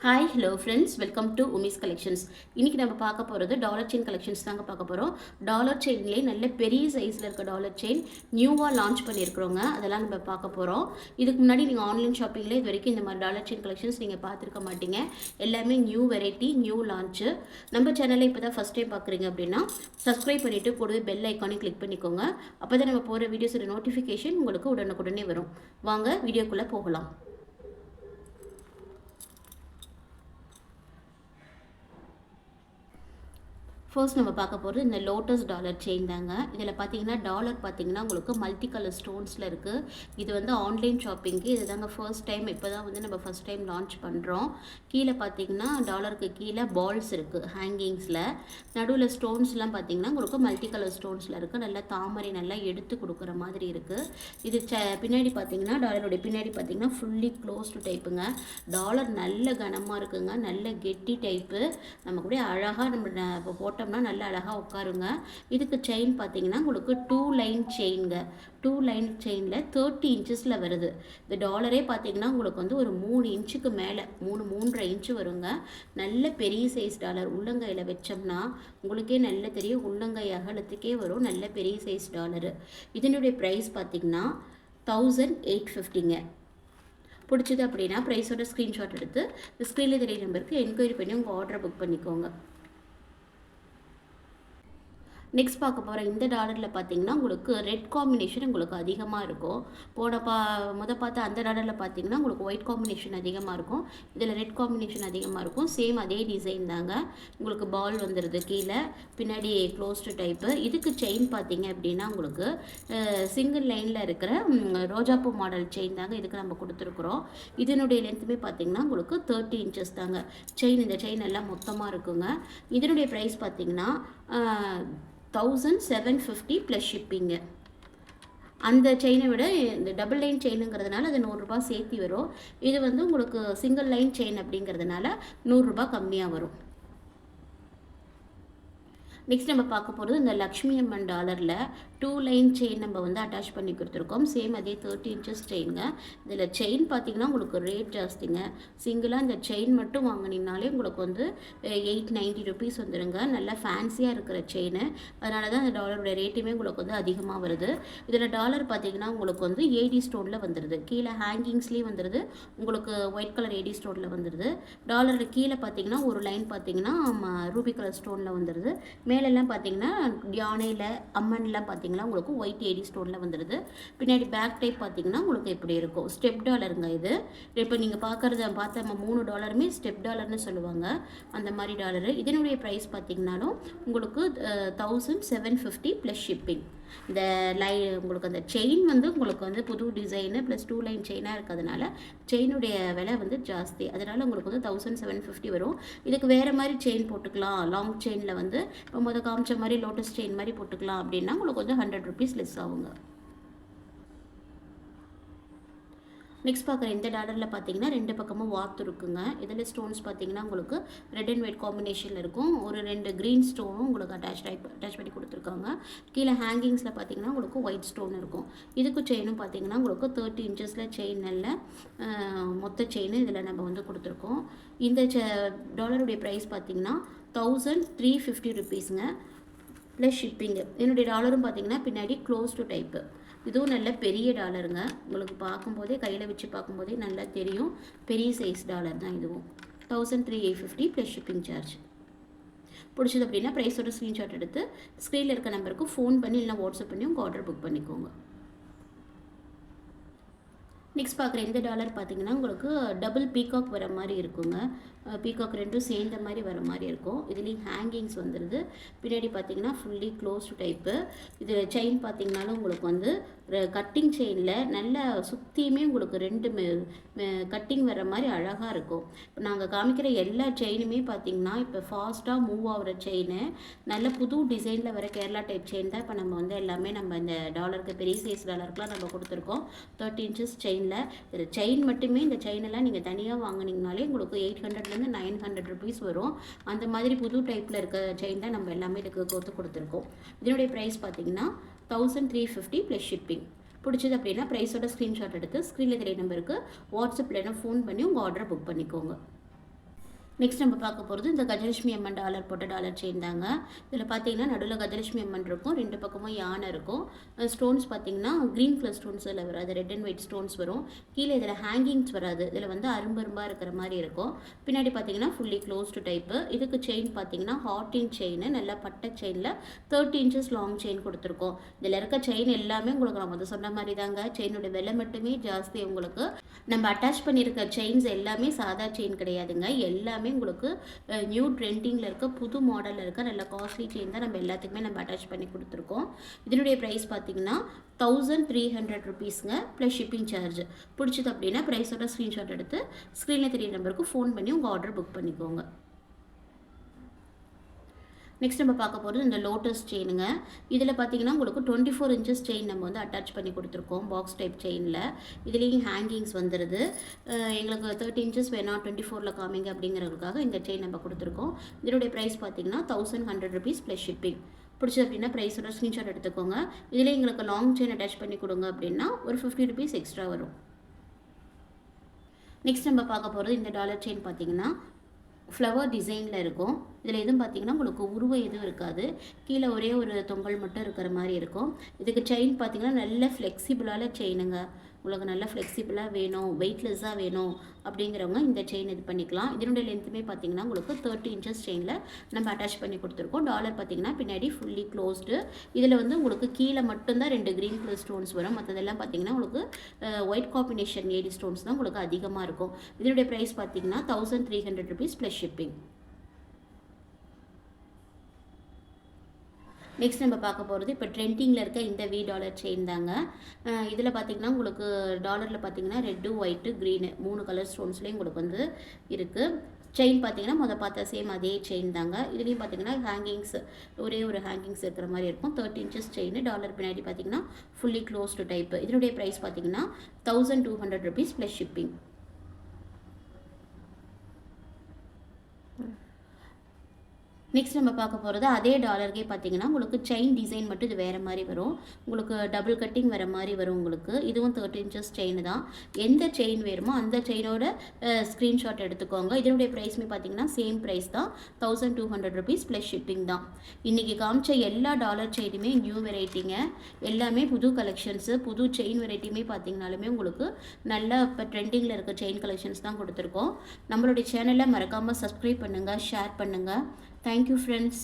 Hi hello friends, welcome to Umi's collections. இன்றைக்கி நம்ம பார்க்க போகிறது டாலர் செயின் கலெக்ஷன்ஸ் தாங்க பார்க்க போகிறோம். டாலர் செயின்லேயே நல்ல பெரிய சைஸில் இருக்க டாலர் செயின் நியூவாக லான்ச் பண்ணியிருக்கிறோங்க. அதெல்லாம் நம்ம பார்க்க போகிறோம். இதுக்கு முன்னாடி நீங்கள் ஆன்லைன் ஷாப்பிங்கில் இது வரைக்கும் இந்த மாதிரி டாலர் செயின் கலெக்ஷன்ஸ் நீங்கள் பார்த்துருக்க மாட்டீங்க. எல்லாமே நியூ வெரைட்டி, நியூ லான்ச்சு. நம்ம சேனலில் இப்போ தான் ஃபஸ்ட் டைம் பார்க்குறீங்க அப்படின்னா சப்ஸ்கிரைப் பண்ணிவிட்டு கூடவே பெல் ஐக்கானே கிளிக் பண்ணிக்கோங்க. அப்போ தான் நம்ம போகிற வீடியோஸோட நோட்டிஃபிகேஷன் உங்களுக்கு உடனுக்குடனே வரும். வாங்க வீடியோக்குள்ளே போகலாம். ஃபர்ஸ்ட் நம்ம பார்க்க போகிறது இந்த லோட்டஸ் டாலர் செயின் தாங்க. இதில் பார்த்தீங்கன்னா டாலர் பார்த்தீங்கன்னா உங்களுக்கு மல்டி கலர் ஸ்டோன்ஸில் இருக்குது. இது வந்து ஆன்லைன் ஷாப்பிங்க்கு இது தாங்க ஃபர்ஸ்ட் டைம், இப்போ தான் வந்து நம்ம ஃபர்ஸ்ட் டைம் லான்ச் பண்ணுறோம். கீழே பார்த்தீங்கன்னா டாலருக்கு கீழே பால்ஸ் இருக்குது ஹேங்கிங்ஸில். நடுவில் ஸ்டோன்ஸ்லாம் பார்த்தீங்கன்னா உங்களுக்கு மல்டி கலர் ஸ்டோன்ஸில் இருக்குது. நல்லா தாமரை நல்லா எடுத்து கொடுக்குற மாதிரி இருக்குது. இது பின்னாடி பார்த்தீங்கன்னா டாலருடைய பின்னாடி பார்த்தீங்கன்னா ஃபுல்லி க்ளோஸ்டு டைப்புங்க. டாலர் நல்ல கனமாக இருக்குங்க, நல்ல கெட்டி டைப்பு. நம்ம கூட அழகாக நம்ம இப்போ போட்ட நல்லா அழகாக உட்காருங்க. இதுக்கு செயின் பார்த்தீங்கன்னா உங்களுக்கு 2 லைன் செயின்ங்க. 2 லைன் செயினில் 30 இன்ச்சஸில் வருது. இந்த டாலரே பார்த்தீங்கன்னா உங்களுக்கு வந்து ஒரு 3 இன்ச்சுக்கு மேலே 3.5 இன்ச்சு வருங்க. நல்ல பெரிய சைஸ் டாலர். உள்ளங்கையில் வச்சோம்னா உங்களுக்கே நல்ல தெரியும், உள்ளங்கை அகலத்துக்கே வரும். நல்ல பெரிய சைஸ் டாலரு. இதனுடைய ப்ரைஸ் பார்த்தீங்கன்னா 1850ங்க. பிடிச்சது அப்படின்னா ப்ரைஸோட ஸ்க்ரீன்ஷாட் எடுத்து ஸ்க்ரீனில் தெரிய நம்பருக்கு என்கொயரி பண்ணி உங்கள் ஆர்டரை புக் பண்ணிக்கோங்க. நெக்ஸ்ட் பார்க்க போகிற இந்த டாலரில் பார்த்தீங்கன்னா உங்களுக்கு ரெட் காம்பினேஷன் உங்களுக்கு அதிகமாக இருக்கும். பார்த்த அந்த டாலரில் பார்த்தீங்கன்னா உங்களுக்கு ஒயிட் காம்பினேஷன் அதிகமாக இருக்கும். இதில் ரெட் காம்பினேஷன் அதிகமாக இருக்கும். சேம் அதே டிசைன் தாங்க. உங்களுக்கு பால் வந்துடுது கீழே, பின்னாடி க்ளோஸ்டு டைப்பு. இதுக்கு செயின் பார்த்தீங்க அப்படின்னா உங்களுக்கு சிங்கிள் லைனில் இருக்கிற ரோஜாப்பூ மாடல் செயின் தாங்க இதுக்கு நம்ம கொடுத்துருக்குறோம். இதனுடைய லென்த்துமே பார்த்தீங்கன்னா உங்களுக்கு 30 இன்ச்சஸ் தாங்க செயின். இந்த செயின் எல்லாம் மொத்தமாக இருக்குங்க. இதனுடைய ப்ரைஸ் பார்த்தீங்கன்னா 1750 ப்ளஸ் ஷிப்பிங்கு. அந்த செயினை விட இந்த டபுள் லைன் செயினுங்கிறதுனால அது 100 ரூபா சேர்த்தி வரும். இது வந்து உங்களுக்கு சிங்கிள் லைன் செயின் அப்படிங்கிறதுனால 100 ரூபா கம்மியாக வரும். நெக்ஸ்ட் நம்ம பார்க்க போகிறது இந்த லக்ஷ்மி அம்மன் டாலரில் 2 லைன் செயின் நம்ம வந்து அட்டாச் பண்ணி கொடுத்துருக்கோம். சேம் அதே 30 இன்ச்சஸ் செயினுங்க. இதில் செயின் பார்த்தீங்கன்னா உங்களுக்கு ரேட் ஜாஸ்திங்க. சிங்கிளாக இந்த செயின் மட்டும் வாங்கினீங்கனாலே உங்களுக்கு வந்து 890 ருபீஸ் வந்துடுங்க. நல்லா ஃபேன்சியாக இருக்கிற செயின். அதனால தான் அந்த டாலரோட ரேட்டுமே உங்களுக்கு வந்து அதிகமாக வருது. இதில் டாலர் பார்த்தீங்கன்னா உங்களுக்கு வந்து ஏடி ஸ்டோனில் வந்துடுது. கீழே ஹேங்கிங்ஸ்லேயும் வந்துடுது. உங்களுக்கு ஒயிட் கலர் ஏடி ஸ்டோனில் வந்துடுது. டாலரோட கீழே பார்த்தீங்கன்னா ஒரு லைன் பார்த்தீங்கன்னா ரூபி கலர் ஸ்டோனில் வந்துடுது. மேலெல்லாம் பார்த்தீங்கன்னா யானையில் அம்மன்லாம் பார்த்தீங்கன்னா உங்களுக்கு ஒயிட் ஏடி ஸ்டோனில் வந்துடுது. பின்னாடி பேக் டைப் பார்த்தீங்கன்னா உங்களுக்கு இப்படி இருக்கும். ஸ்டெப் டாலருங்க இது. இப்போ நீங்கள் பார்த்த நம்ம 3 டாலருமே ஸ்டெப் டாலர்னு சொல்லுவாங்க. அந்த மாதிரி டாலரு. இதனுடைய ப்ரைஸ் பார்த்தீங்கன்னாலும் உங்களுக்கு 1750 ப்ளஸ் ஷிப்பிங். இந்த உங்களுக்கு அந்த செயின் வந்து உங்களுக்கு வந்து புது டிசைனு ப்ளஸ் 2 லைன் செயினாக இருக்கிறதுனால செயினுடைய விலை வந்து ஜாஸ்தி. அதனால் உங்களுக்கு வந்து 1750 வரும். இதுக்கு வேறு மாதிரி செயின் போட்டுக்கலாம். லாங் செயினில் வந்து இப்போ காமிச்ச மாதிரி லோட்டஸ் செயின் மாதிரி போட்டுக்கலாம் அப்படின்னா உங்களுக்கு வந்து 100 ருபீஸ் லெஸ் ஆகுங்க. நெக்ஸ்ட் பார்க்குற இந்த டாலரில் பார்த்தீங்கன்னா 2 பக்கமும் வாத்து இருக்குங்க. இதில் ஸ்டோன்ஸ் பார்த்தீங்கன்னா உங்களுக்கு ரெட் அண்ட் ஒயிட் காம்பினேஷனில் இருக்கும். ஒரு 2 க்ரீன் ஸ்டோனும் உங்களுக்கு அட்டாச் பண்ணி கொடுத்துருக்காங்க. கீழே ஹேங்கிங்ஸில் பார்த்தீங்கன்னா உங்களுக்கு ஒயிட் ஸ்டோன் இருக்கும். இதுக்கு செயினும் பார்த்தீங்கன்னா உங்களுக்கு 30 இன்ச்சஸில் செயின் நல்ல மொத்த செயின் இதில் நம்ம வந்து கொடுத்துருக்கோம். இந்த டாலருடைய ப்ரைஸ் பார்த்தீங்கன்னா 1350 ருபீஸுங்க ப்ளஸ் ஷிப்பிங்கு. என்னுடைய டாலரும் பார்த்தீங்கன்னா பின்னாடி க்ளோஸ்டு டைப்பு. இதுவும் நல்ல பெரிய டாலருங்க. உங்களுக்கு பார்க்கும்போதே கையில் வச்சு பார்க்கும்போதே நல்லா தெரியும், பெரிய சைஸ் டாலர் தான் இதுவும். 1350 ப்ளஸ் ஷிப்பிங் சார்ஜ். பிடிச்சது அப்படின்னா ப்ரைஸோட ஸ்க்ரீன்ஷாட் எடுத்து ஸ்க்ரீனில் இருக்க நம்பருக்கு ஃபோன் பண்ணி இல்லைனா வாட்ஸ்அப் பண்ணி உங்கள் ஆர்டர் புக் பண்ணிக்கோங்க. நெக்ஸ்ட் பார்க்குற இந்த டாலர் பார்த்தீங்கன்னா உங்களுக்கு டபுள் பீகாக் வர மாதிரி இருக்குங்க. பீகாக் ரெண்டும் சேர்ந்த மாதிரி வர மாதிரி இருக்கும். இதுலேயும் ஹேங்கிங்ஸ் வந்துடுது. பின்னாடி பார்த்தீங்கன்னா ஃபுல்லி க்ளோஸ்டு டைப்பு. இது செயின் பார்த்தீங்கன்னாலும் உங்களுக்கு வந்து கட்டிங் செயினில் நல்ல சுற்றியுமே உங்களுக்கு 2 கட்டிங் வர மாதிரி அழகாக இருக்கும். இப்போ நாங்கள் காமிக்கிற எல்லா செயினுமே பார்த்தீங்கன்னா இப்போ ஃபாஸ்ட்டாக மூவ் ஆகிற செயின், நல்ல புது டிசைனில் வர கேரளா டைப் செயின் தான் இப்போ நம்ம வந்து எல்லாமே நம்ம இந்த டாலருக்கு பெரிய சைஸ் டாலருக்குலாம் நம்ம கொடுத்துருக்கோம். 30 இன்ச்சஸ் செயினில் இதில் செயின் மட்டுமே இந்த செயினெல்லாம் நீங்கள் தனியாக வாங்கினீங்கனாலே உங்களுக்கு 800 900 ருபீஸ் வரும். அந்த மாதிரி புது டைப்பில் இருக்க செயின் தான் நம்ம எல்லாமே இதுக்கு கொடுத்துருக்கோம். இதனுடைய ப்ரைஸ் பார்த்தீங்கன்னா 1350 ப்ளஸ் ஷிப்பிங். பிடிச்சது அப்படின்னா ப்ரைஸோட ஸ்க்ரீன்ஷாட் எடுத்து ஸ்க்ரீனில் தெரிய நம்பருக்கு வாட்ஸ்அப்பில் ஃபோன் பண்ணி உங்கள் ஆர்டரை புக் பண்ணிக்கோங்க. நெக்ஸ்ட் நம்ம பார்க்க போகிறது இந்த கஜலட்சுமி அம்மன் டாலர் போட்ட டாலர் செயின் தாங்க. இதில் பார்த்தீங்கன்னா நடுவில் கஜலட்சுமி அம்மன் இருக்கும், 2 பக்கமும் யானை இருக்கும். ஸ்டோன்ஸ் பார்த்தீங்கன்னா க்ரீன் கலர் ஸ்டோன்ஸ் இதில் வராது, ரெட் அண்ட் ஒயிட் ஸ்டோன்ஸ் வரும். கீழே இதில் ஹேங்கிங்ஸ் வராது, இதில் வந்து அரும்பரும்பாக இருக்கிற மாதிரி இருக்கும். பின்னாடி பார்த்தீங்கன்னா ஃபுல்லி க்ளோஸ்டு டைப்பு. இதுக்கு செயின் பார்த்தீங்கன்னா ஹார்டின் செயின், நல்லா பட்டை செயினில் 30 இன்ச்சஸ் லாங் செயின் கொடுத்துருக்கோம். இதில் இருக்க செயின் எல்லாமே உங்களுக்கு நான் வந்து சொன்ன மாதிரி தாங்க. செயினோட விலை மட்டுமே ஜாஸ்தி. உங்களுக்கு நம்ம அட்டாச் பண்ணியிருக்க செயின்ஸ் எல்லாமே சாதா செயின் கிடையாதுங்க. எல்லாமே உங்களுக்கு நியூ ட்ரெண்டிங்கில் இருக்க புது மாடலில் இருக்க நல்ல காஸ்ட்லி செயின் தான் நம்ம எல்லாத்துக்குமே நம்ம அட்டாச் பண்ணி கொடுத்துருக்கோம். இதனுடைய ப்ரைஸ் பார்த்தீங்கன்னா 1300 ருபீஸ்ங்க ப்ளஸ் ஷிப்பிங் சார்ஜ். பிடிச்சது அப்படின்னா ப்ரைஸோட ஸ்க்ரீன்ஷாட் எடுத்து ஸ்க்ரீனில் தெரிய நம்பருக்கு ஃபோன் பண்ணி உங்கள் ஆர்டர் புக் பண்ணிக்கோங்க. நெக்ஸ்ட் நம்ம பார்க்க போகிறது இந்த லோட்டஸ் செயினுங்க. இதில் பார்த்தீங்கன்னா உங்களுக்கு 24 இன்ச்சஸ் செயின் நம்ம வந்து அட்டாச் பண்ணி கொடுத்துருக்கோம் பாக்ஸ் டைப் செயினில். இதுலேயும் ஹேங்கிங்ஸ் வந்துடுது. எங்களுக்கு 30 இன்ச்சஸ் வேணாம் 24ல் காமிங்க அப்படிங்கிறதுக்காக இந்த செயின் நம்ம கொடுத்துருக்கோம். இதனுடைய ப்ரைஸ் பார்த்தீங்கன்னா 1100 ருபீஸ் ப்ளஸ் ஷிப்பிங். பிடிச்சது அப்படின்னா ப்ரைஸோட ஸ்க்ரீன்ஷாட் எடுத்துக்கோங்க. இதில் எங்களுக்கு லாங் செயின் அட்டாச் பண்ணி கொடுங்க அப்படின்னா ஒரு 50 ருபீஸ் எக்ஸ்ட்ரா வரும். நெக்ஸ்ட் நம்ம பார்க்க போகிறது இந்த டாலர் செயின் பார்த்தீங்கன்னா ஃப்ளவர் டிசைனில் இருக்கும். இதில் எதுவும் பார்த்தீங்கன்னா உங்களுக்கு உருவம் எதுவும் இருக்காது, கீழே ஒரே ஒரு தொங்கல் மட்டும் இருக்கிற மாதிரி இருக்கும். இதுக்கு செயின் பார்த்தீங்கன்னா நல்ல ஃப்ளெக்சிபிளான செயினுங்க. உங்களுக்கு நல்ல ஃப்ளெக்சிபிளாக வேணும், வெயிட்லெஸ்ஸாக வேணும் அப்படிங்கிறவங்க இந்த செயின் இது பண்ணிக்கலாம். இதனுடைய லென்த்துமே பார்த்தீங்கன்னா உங்களுக்கு 30 இன்ச்சஸ் செயினில் நம்ம அட்டாச் பண்ணி கொடுத்துருக்கோம். டாலர் பார்த்தீங்கன்னா பின்னாடி ஃபுல்லி க்ளோஸ்டு. இதில் வந்து உங்களுக்கு கீழே மட்டும்தான் 2 க்ரீன் கலர் ஸ்டோன்ஸ் வரும். மற்றதெல்லாம் பார்த்தீங்கன்னா உங்களுக்கு ஒயிட் காம்பினேஷன் ஏடி ஸ்டோன்ஸ் தான் உங்களுக்கு அதிகமாக இருக்கும். இதனுடைய ப்ரைஸ் பார்த்தீங்கன்னா 1300 ருபீஸ் ப்ளஸ் ஷிப்பிங். நெக்ஸ்ட் நம்ம பார்க்க போகிறது இப்போ ட்ரெண்டிங்கில் இருக்க இந்த வி டாலர் செயின் தாங்க. இதில் பார்த்தீங்கன்னா உங்களுக்கு டாலரில் பார்த்தீங்கன்னா ரெட்டு ஒயிட்டு க்ரீனு 3 கலர் ஸ்டோன்ஸ்லேயும் உங்களுக்கு வந்து இருக்குது. செயின் பார்த்தீங்கன்னா பார்த்த சேம் அதே செயின் தாங்க. இதுலேயும் பார்த்தீங்கன்னா ஹேங்கிங்ஸ் ஒரே ஒரு ஹேங்கிங்ஸ் இருக்கிற மாதிரி இருக்கும். 30 இன்ச்சஸ் செயின். டாலர் பின்னாடி பார்த்தீங்கன்னா ஃபுல்லி க்ளோஸ்டு டைப்பு. இதனுடைய ப்ரைஸ் பார்த்தீங்கன்னா 1200 ருபீஸ் ப்ளஸ் ஷிப்பிங். நெக்ஸ்ட் நம்ம பார்க்க போகிறது அதே டாலருக்கே பார்த்தீங்கன்னா உங்களுக்கு செயின் டிசைன் மட்டும் இது வேறு மாதிரி வரும். உங்களுக்கு டபுள் கட்டிங் வர மாதிரி வரும் உங்களுக்கு. இதுவும் 30 இன்ச்சஸ் செயின் தான். எந்த செயின் வேணுமோ அந்த செயினோட ஸ்க்ரீன்ஷாட் எடுத்துக்கோங்க. இதனுடைய ப்ரைஸுமே பார்த்தீங்கன்னா சேம் ப்ரைஸ் தான், 1200 ருபீஸ் ப்ளஸ் ஷிப்பிங் தான். இன்றைக்கி காமிச்ச எல்லா டாலர் செயினுமே நியூ வெரைட்டிங்க. எல்லாமே புது கலெக்ஷன்ஸு, புது செயின் வெரைட்டியுமே பார்த்தீங்கனாலுமே உங்களுக்கு நல்ல இப்போ ட்ரெண்டிங்கில் இருக்க செயின் கலெக்ஷன்ஸ் தான் கொடுத்துருக்கோம். நம்மளுடைய சேனலை மறக்காமல் சப்ஸ்கிரைப் பண்ணுங்கள், ஷேர் பண்ணுங்கள். Thank you friends.